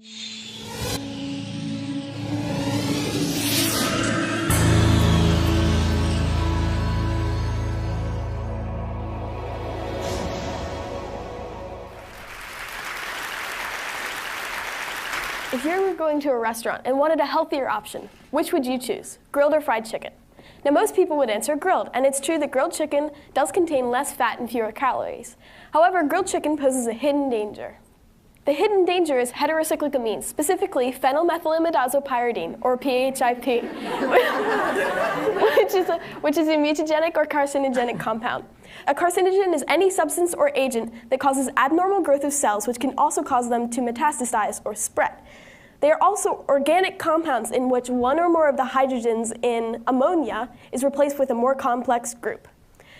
If you were going to a restaurant and wanted a healthier option, which would you choose, grilled or fried chicken? Now, most people would answer grilled, and it's true that grilled chicken does contain less fat and fewer calories. However, grilled chicken poses a hidden danger. The hidden danger is heterocyclic amines, specifically phenylmethylimidazopyridine, or PHIP, which is a mutagenic or carcinogenic compound. A carcinogen is any substance or agent that causes abnormal growth of cells, which can also cause them to metastasize or spread. They are also organic compounds in which one or more of the hydrogens in ammonia is replaced with a more complex group.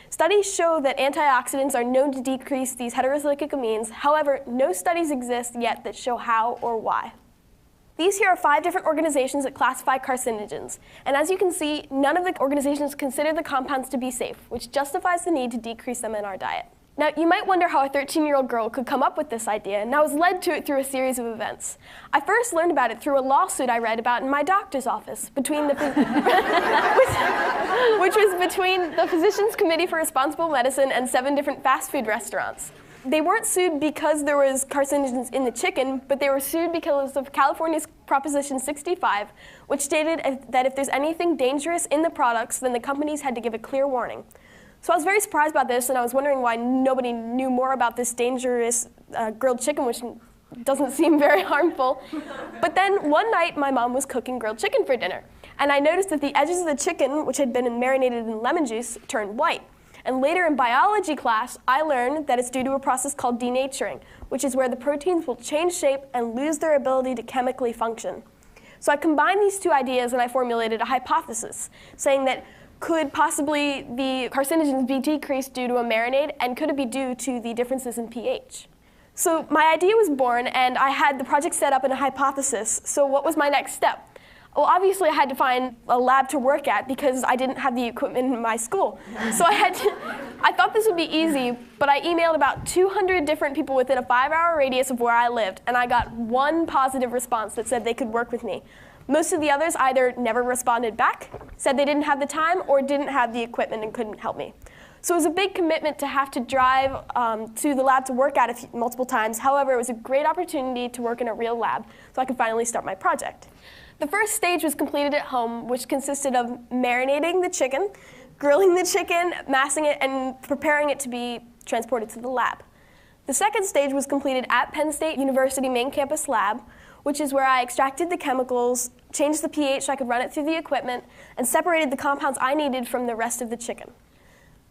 Studies show that antioxidants are known to decrease these heterocyclic amines. However, no studies exist yet that show how or why. These here are 5 different organizations that classify carcinogens. And as you can see, none of the organizations consider the compounds to be safe, which justifies the need to decrease them in our diet. Now, you might wonder how a 13-year-old girl could come up with this idea, and I was led to it through a series of events. I first learned about it through a lawsuit I read about in my doctor's office, which was between the Physicians Committee for Responsible Medicine and 7 different fast food restaurants. They weren't sued because there was carcinogens in the chicken, but they were sued because of California's Proposition 65, which stated that if there's anything dangerous in the products, then the companies had to give a clear warning. So I was very surprised about this, and I was wondering why nobody knew more about this dangerous grilled chicken, which doesn't seem very harmful. But then one night, my mom was cooking grilled chicken for dinner, and I noticed that the edges of the chicken, which had been marinated in lemon juice, turned white. And later in biology class, I learned that it's due to a process called denaturing, which is where the proteins will change shape and lose their ability to chemically function. So I combined these 2 ideas, and I formulated a hypothesis, saying that could possibly the carcinogens be decreased due to a marinade, and could it be due to the differences in pH? So my idea was born, and I had the project set up in a hypothesis. So what was my next step? Well, obviously I had to find a lab to work at because I didn't have the equipment in my school. So I thought this would be easy, but I emailed about 200 different people within a 5-hour radius of where I lived, and I got 1 positive response that said they could work with me. Most of the others either never responded back, said they didn't have the time, or didn't have the equipment and couldn't help me. So it was a big commitment to have to drive to the lab to work at multiple times. However, it was a great opportunity to work in a real lab, so I could finally start my project. The first stage was completed at home, which consisted of marinating the chicken, grilling the chicken, massing it, and preparing it to be transported to the lab. The second stage was completed at Penn State University main campus lab, which is where I extracted the chemicals, changed the pH so I could run it through the equipment, and separated the compounds I needed from the rest of the chicken.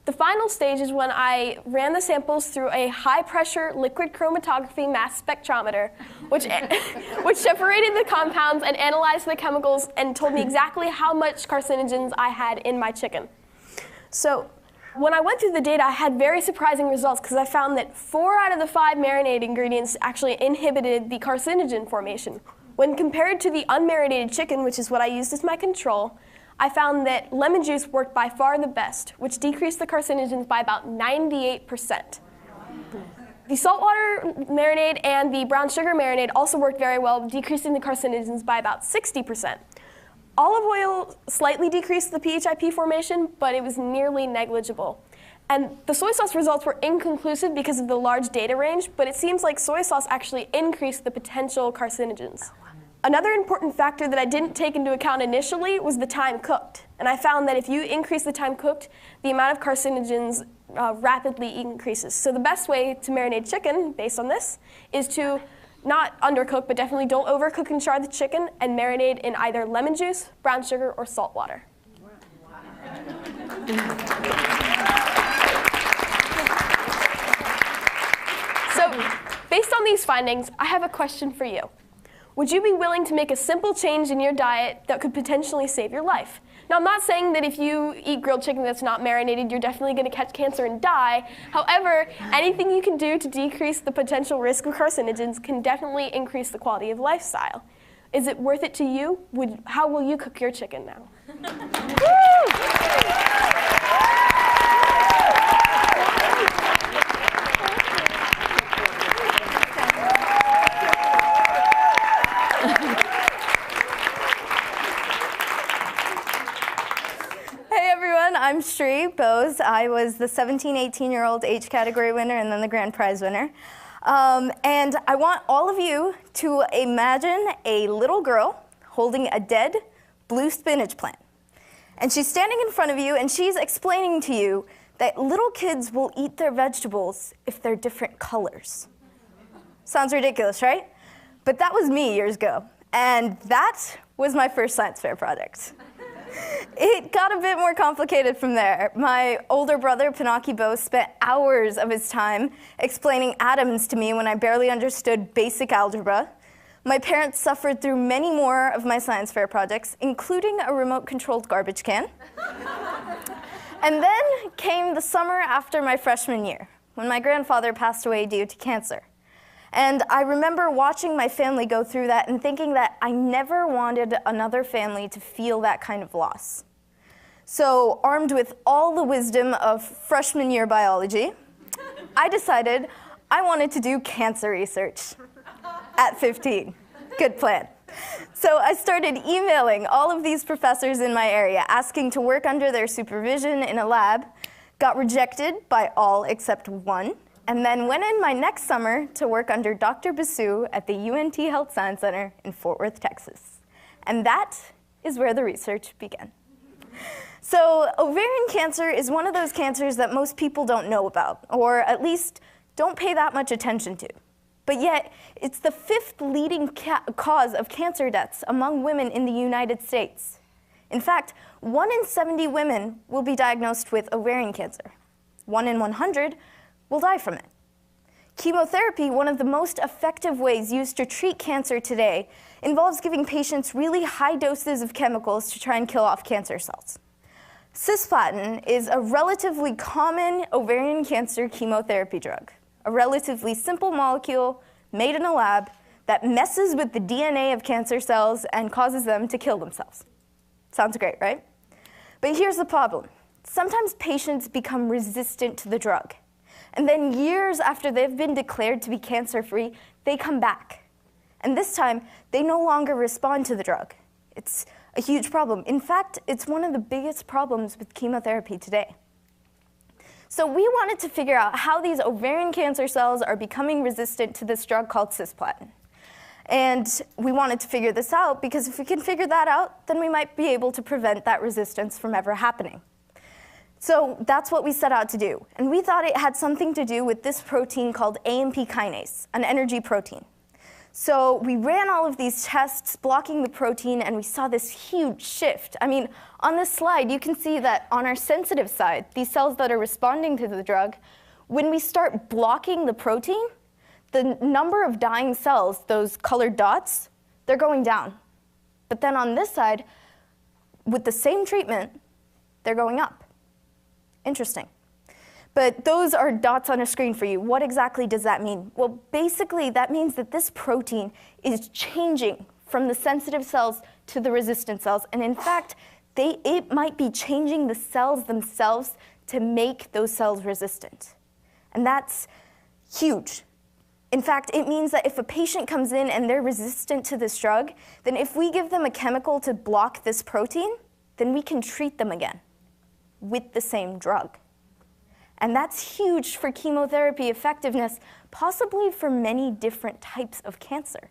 The final stage is when I ran the samples through a high-pressure liquid chromatography mass spectrometer, which separated the compounds and analyzed the chemicals and told me exactly how much carcinogens I had in my chicken. So when I went through the data, I had very surprising results because I found that 4 out of the 5 marinade ingredients actually inhibited the carcinogen formation. When compared to the unmarinated chicken, which is what I used as my control, I found that lemon juice worked by far the best, which decreased the carcinogens by about 98%. The saltwater marinade and the brown sugar marinade also worked very well, decreasing the carcinogens by about 60%. Olive oil slightly decreased the PHIP formation, but it was nearly negligible. And the soy sauce results were inconclusive because of the large data range, but it seems like soy sauce actually increased the potential carcinogens. Another important factor that I didn't take into account initially was the time cooked. And I found that if you increase the time cooked, the amount of carcinogens rapidly increases. So the best way to marinate chicken, based on this, is to not undercook, but definitely don't overcook and char the chicken, and marinate in either lemon juice, brown sugar, or salt water. So, based on these findings, I have a question for you. Would you be willing to make a simple change in your diet that could potentially save your life? Now, I'm not saying that if you eat grilled chicken that's not marinated, you're definitely going to catch cancer and die. However, anything you can do to decrease the potential risk of carcinogens can definitely increase the quality of lifestyle. Is it worth it to you? How will you cook your chicken now? I'm Shri Bose. I was the 17, 18-year-old age category winner and then the grand prize winner. And I want all of you to imagine a little girl holding a dead blue spinach plant. And she's standing in front of you and she's explaining to you that little kids will eat their vegetables if they're different colors. Sounds ridiculous, right? But that was me years ago. And that was my first science fair project. It got a bit more complicated from there. My older brother, Pinocchio Bose, spent hours of his time explaining atoms to me when I barely understood basic algebra. My parents suffered through many more of my science fair projects, including a remote-controlled garbage can. And then came the summer after my freshman year, when my grandfather passed away due to cancer. And I remember watching my family go through that and thinking that I never wanted another family to feel that kind of loss. So, armed with all the wisdom of freshman year biology, I decided I wanted to do cancer research at 15. Good plan. So I started emailing all of these professors in my area, asking to work under their supervision in a lab, got rejected by all except one, and then went in my next summer to work under Dr. Basu at the UNT Health Science Center in Fort Worth, Texas. And that is where the research began. So ovarian cancer is one of those cancers that most people don't know about, or at least don't pay that much attention to. But yet, it's the 5th leading cause of cancer deaths among women in the United States. In fact, 1 in 70 women will be diagnosed with ovarian cancer. 1 in 100 will die from it. Chemotherapy, one of the most effective ways used to treat cancer today, involves giving patients really high doses of chemicals to try and kill off cancer cells. Cisplatin is a relatively common ovarian cancer chemotherapy drug. A relatively simple molecule made in a lab that messes with the DNA of cancer cells and causes them to kill themselves. Sounds great, right? But here's the problem. Sometimes patients become resistant to the drug. And then years after they've been declared to be cancer-free, they come back. And this time, they no longer respond to the drug. It's a huge problem. In fact, it's one of the biggest problems with chemotherapy today. So we wanted to figure out how these ovarian cancer cells are becoming resistant to this drug called cisplatin. And we wanted to figure this out because if we can figure that out, then we might be able to prevent that resistance from ever happening. So that's what we set out to do. And we thought it had something to do with this protein called AMP kinase, an energy protein. So we ran all of these tests blocking the protein, and we saw this huge shift. I mean, on this slide, you can see that on our sensitive side, these cells that are responding to the drug, when we start blocking the protein, the number of dying cells, those colored dots, they're going down. But then on this side, with the same treatment, they're going up. Interesting. But those are dots on a screen for you. What exactly does that mean? Well, basically, that means that this protein is changing from the sensitive cells to the resistant cells. And in fact, it might be changing the cells themselves to make those cells resistant. And that's huge. In fact, it means that if a patient comes in and they're resistant to this drug, then if we give them a chemical to block this protein, then we can treat them again with the same drug. And that's huge for chemotherapy effectiveness, possibly for many different types of cancer.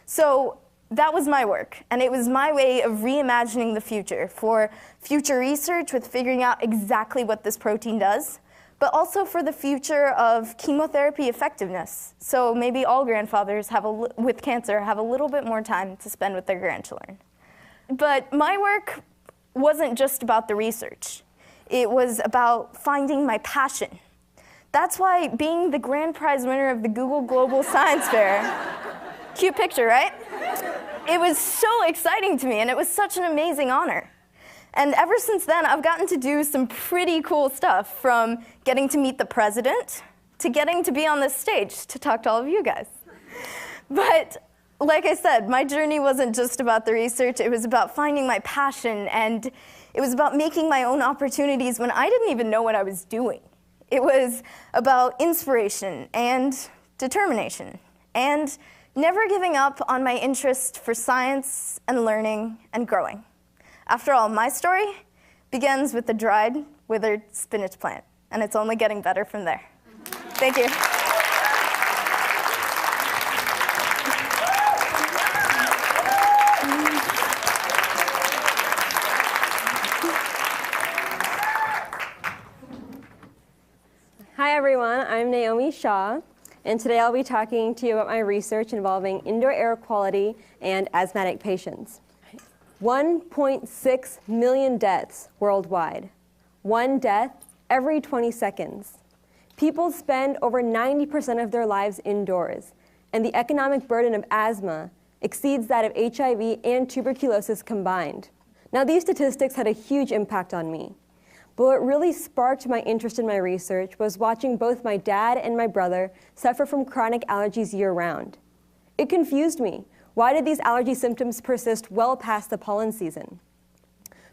So that was my work, and it was my way of reimagining the future for future research with figuring out exactly what this protein does, but also for the future of chemotherapy effectiveness. So maybe all grandfathers with cancer have a little bit more time to spend with their grandchildren. But my work wasn't just about the research. It was about finding my passion. That's why being the grand prize winner of the Google Global Science Fair, cute picture, right? It was so exciting to me, and it was such an amazing honor. And ever since then, I've gotten to do some pretty cool stuff, from getting to meet the president to getting to be on this stage to talk to all of you guys. But like I said, my journey wasn't just about the research. It was about finding my passion, and it was about making my own opportunities when I didn't even know what I was doing. It was about inspiration and determination, and never giving up on my interest for science and learning and growing. After all, my story begins with the dried, withered spinach plant, and it's only getting better from there. Thank you. Hi everyone, I'm Naomi Shaw, and today I'll be talking to you about my research involving indoor air quality and asthmatic patients. 1.6 million deaths worldwide. One death every 20 seconds. People spend over 90% of their lives indoors, and the economic burden of asthma exceeds that of HIV and tuberculosis combined. Now, these statistics had a huge impact on me. But what really sparked my interest in my research was watching both my dad and my brother suffer from chronic allergies year-round. It confused me. Why did these allergy symptoms persist well past the pollen season?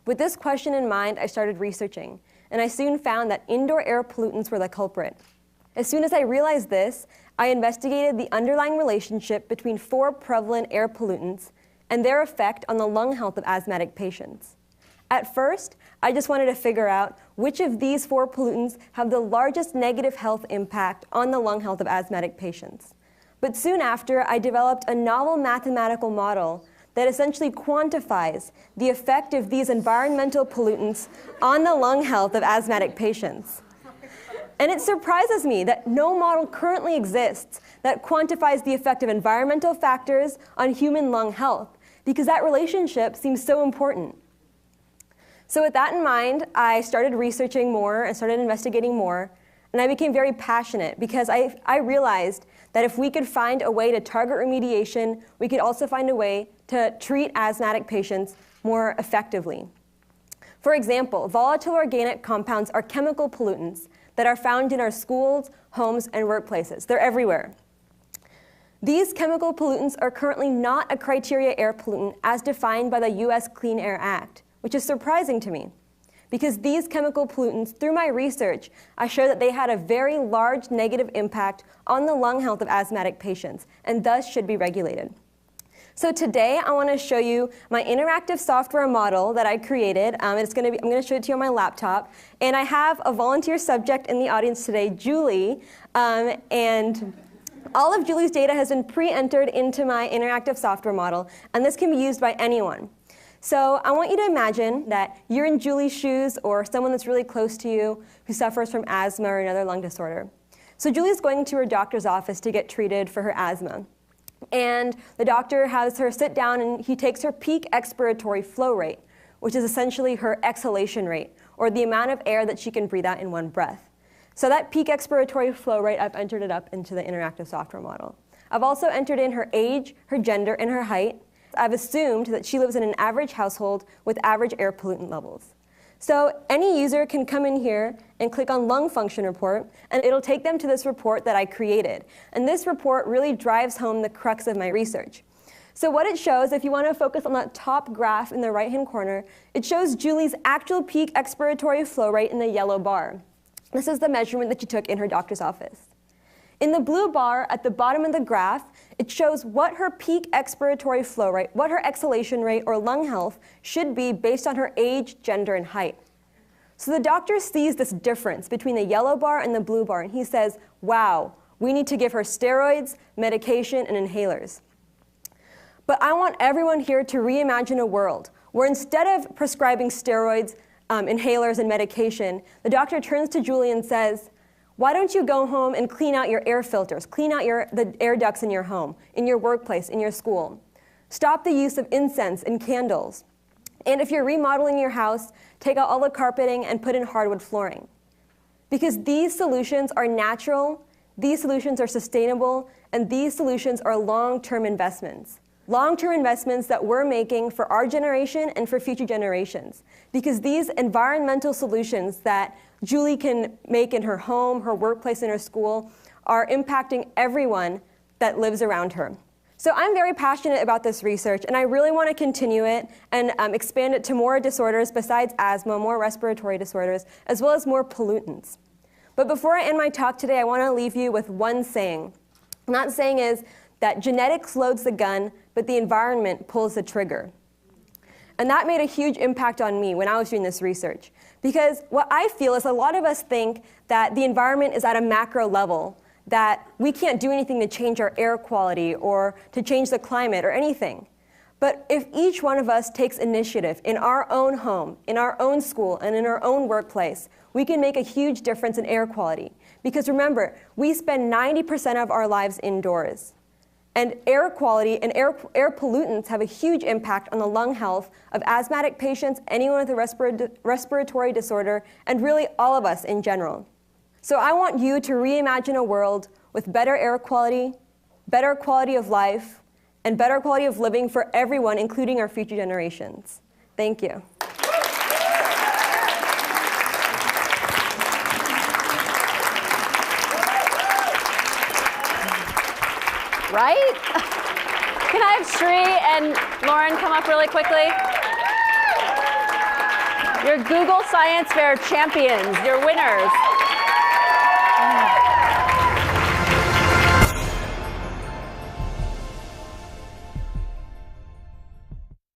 With this question in mind, I started researching, and I soon found that indoor air pollutants were the culprit. As soon as I realized this, I investigated the underlying relationship between 4 prevalent air pollutants and their effect on the lung health of asthmatic patients. At first, I just wanted to figure out which of these 4 pollutants have the largest negative health impact on the lung health of asthmatic patients. But soon after, I developed a novel mathematical model that essentially quantifies the effect of these environmental pollutants on the lung health of asthmatic patients. And it surprises me that no model currently exists that quantifies the effect of environmental factors on human lung health, because that relationship seems so important. So with that in mind, I started researching more and started investigating more, and I became very passionate because I realized that if we could find a way to target remediation, we could also find a way to treat asthmatic patients more effectively. For example, volatile organic compounds are chemical pollutants that are found in our schools, homes, and workplaces. They're everywhere. These chemical pollutants are currently not a criteria air pollutant as defined by the US Clean Air Act, which is surprising to me, because these chemical pollutants, through my research, I showed that they had a very large negative impact on the lung health of asthmatic patients, and thus should be regulated. So today, I want to show you my interactive software model that I created. I'm going to show it to you on my laptop, and I have a volunteer subject in the audience today, Julie, and all of Julie's data has been pre-entered into my interactive software model, and this can be used by anyone. So I want you to imagine that you're in Julie's shoes or someone that's really close to you who suffers from asthma or another lung disorder. So Julie's going to her doctor's office to get treated for her asthma. And the doctor has her sit down and he takes her peak expiratory flow rate, which is essentially her exhalation rate, or the amount of air that she can breathe out in one breath. So that peak expiratory flow rate, I've entered it up into the interactive software model. I've also entered in her age, her gender, and her height. I've assumed that she lives in an average household with average air pollutant levels. So any user can come in here and click on lung function report, and it'll take them to this report that I created. And this report really drives home the crux of my research. So what it shows, if you want to focus on that top graph in the right-hand corner, it shows Julie's actual peak expiratory flow rate in the yellow bar. This is the measurement that she took in her doctor's office. In the blue bar at the bottom of the graph, it shows what her peak expiratory flow rate, what her exhalation rate or lung health should be based on her age, gender, and height. So the doctor sees this difference between the yellow bar and the blue bar, and he says, wow, we need to give her steroids, medication, and inhalers. But I want everyone here to reimagine a world where instead of prescribing steroids, inhalers, and medication, the doctor turns to Julie and says, why don't you go home and clean out your air filters, clean out the air ducts in your home, in your workplace, in your school. Stop the use of incense and candles. And if you're remodeling your house, take out all the carpeting and put in hardwood flooring. Because these solutions are natural, these solutions are sustainable, and these solutions are long-term investments. Long-term investments that we're making for our generation and for future generations. Because these environmental solutions that Julie can make in her home, her workplace, and her school are impacting everyone that lives around her. So I'm very passionate about this research, and I really want to continue it and expand it to more disorders besides asthma, more respiratory disorders, as well as more pollutants. But before I end my talk today, I want to leave you with one saying. And that saying is that genetics loads the gun, but the environment pulls the trigger. And that made a huge impact on me when I was doing this research. Because what I feel is a lot of us think that the environment is at a macro level, that we can't do anything to change our air quality or to change the climate or anything. But if each one of us takes initiative in our own home, in our own school, and in our own workplace, we can make a huge difference in air quality. Because remember, we spend 90% of our lives indoors. And air quality and air pollutants have a huge impact on the lung health of asthmatic patients, anyone with a respiratory disorder, and really all of us in general. So I want you to reimagine a world with better air quality, better quality of life, and better quality of living for everyone, including our future generations. Thank you. Right? Can I have Sri and Lauren come up really quickly? You're Google Science Fair champions. You're winners.